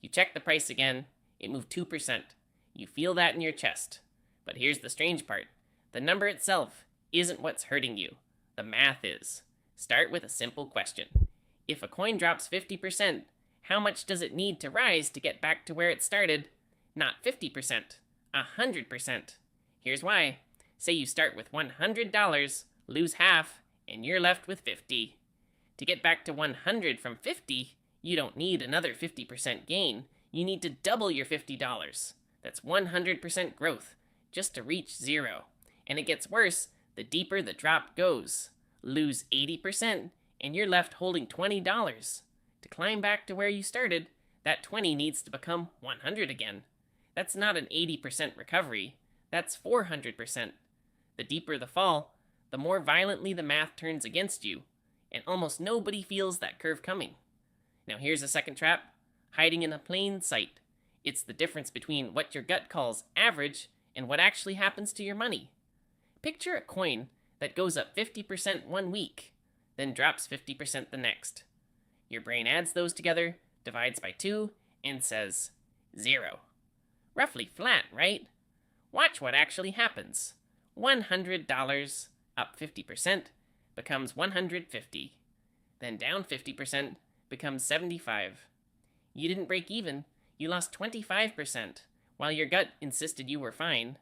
You check the price again, it moved 2%. You feel that in your chest. But here's the strange part. The number itself isn't what's hurting you. The math is. Start with a simple question. If a coin drops 50%, how much does it need to rise to get back to where it started? Not 50%, 100%. Here's why. Say you start with $100, lose half, and you're left with 50. To get back to 100 from 50, you don't need another 50% gain. You need to double your $50. That's 100% growth, just to reach zero. And it gets worse the deeper the drop goes. Lose 80%, and you're left holding $20. To climb back to where you started, that 20 needs to become 100 again. That's not an 80% recovery. That's 400%. The deeper the fall, the more violently the math turns against you, and almost nobody feels that curve coming. Now here's a second trap, hiding in a plain sight. It's the difference between what your gut calls average and what actually happens to your money. Picture a coin that goes up 50% one week, then drops 50% the next. Your brain adds those together, divides by 2, and says 0. Roughly flat, right? Watch what actually happens. $100 up 50% becomes $150. Then down 50% becomes $75. You didn't break even, you lost 25%, while your gut insisted you were fine.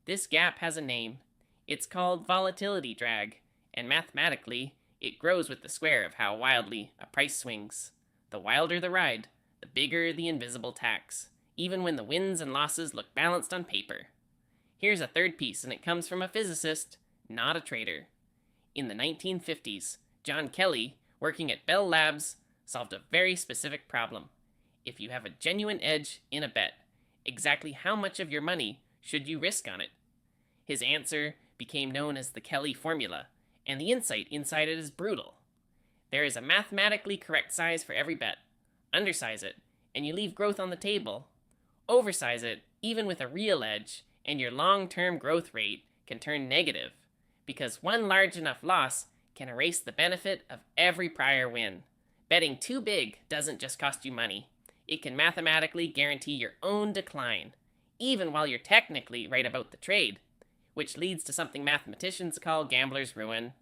This gap has a name. It's called volatility drag, and mathematically, it grows with the square of how wildly a price swings. The wilder the ride, the bigger the invisible tax, even when the wins and losses look balanced on paper. Here's a third piece, and it comes from a physicist, not a trader. In the 1950s, John Kelly, working at Bell Labs, solved a very specific problem. If you have a genuine edge in a bet, exactly how much of your money should you risk on it? His answer became known as the Kelly formula, and the insight inside it is brutal. There is a mathematically correct size for every bet. Undersize it, and you leave growth on the table. Oversize it, even with a real edge, and your long-term growth rate can turn negative, because one large enough loss can erase the benefit of every prior win. Betting too big doesn't just cost you money. It can mathematically guarantee your own decline, even while you're technically right about the trade, which leads to something mathematicians call gambler's ruin.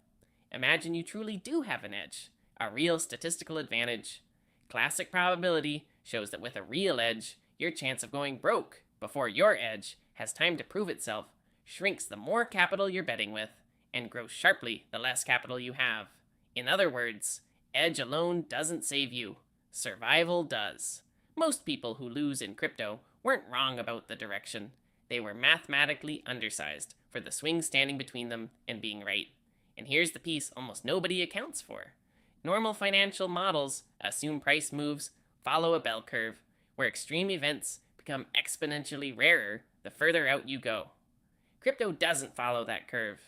Imagine you truly do have an edge, a real statistical advantage. Classic probability shows that with a real edge, your chance of going broke before your edge has time to prove itself shrinks the more capital you're betting with, and grows sharply the less capital you have. In other words, edge alone doesn't save you. Survival does. Most people who lose in crypto weren't wrong about the direction. They were mathematically undersized for the swing standing between them and being right. And here's the piece almost nobody accounts for. Normal financial models assume price moves follow a bell curve, where extreme events become exponentially rarer the further out you go. Crypto doesn't follow that curve.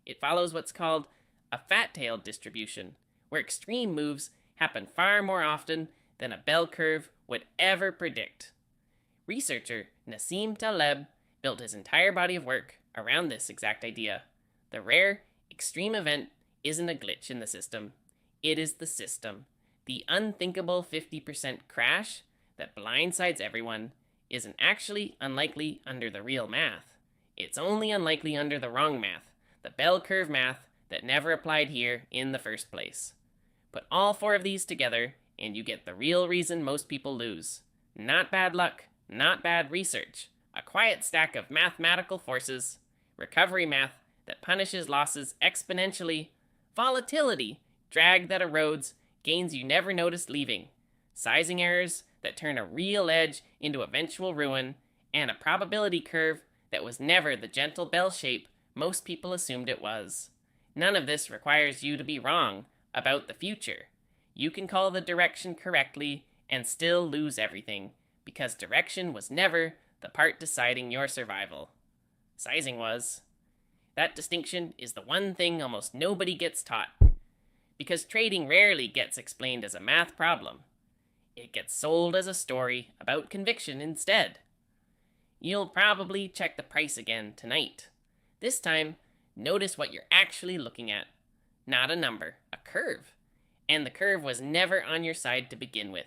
It follows what's called a fat-tailed distribution, where extreme moves happen far more often than a bell curve would ever predict. Researcher Nassim Taleb built his entire body of work around this exact idea. The rare, extreme event isn't a glitch in the system. It is the system. The unthinkable 50% crash that blindsides everyone isn't actually unlikely under the real math. It's only unlikely under the wrong math, the bell curve math that never applied here in the first place. Put all 4 of these together, and you get the real reason most people lose. Not bad luck, not bad research. A quiet stack of mathematical forces, recovery math that punishes losses exponentially, volatility, drag that erodes, gains you never noticed leaving, sizing errors that turn a real edge into eventual ruin, and a probability curve that was never the gentle bell shape most people assumed it was. None of this requires you to be wrong about the future. You can call the direction correctly and still lose everything, because direction was never the part deciding your survival. Sizing was. That distinction is the one thing almost nobody gets taught, because trading rarely gets explained as a math problem. It gets sold as a story about conviction instead. You'll probably check the price again tonight. This time, notice what you're actually looking at. Not a number, a curve. And the curve was never on your side to begin with.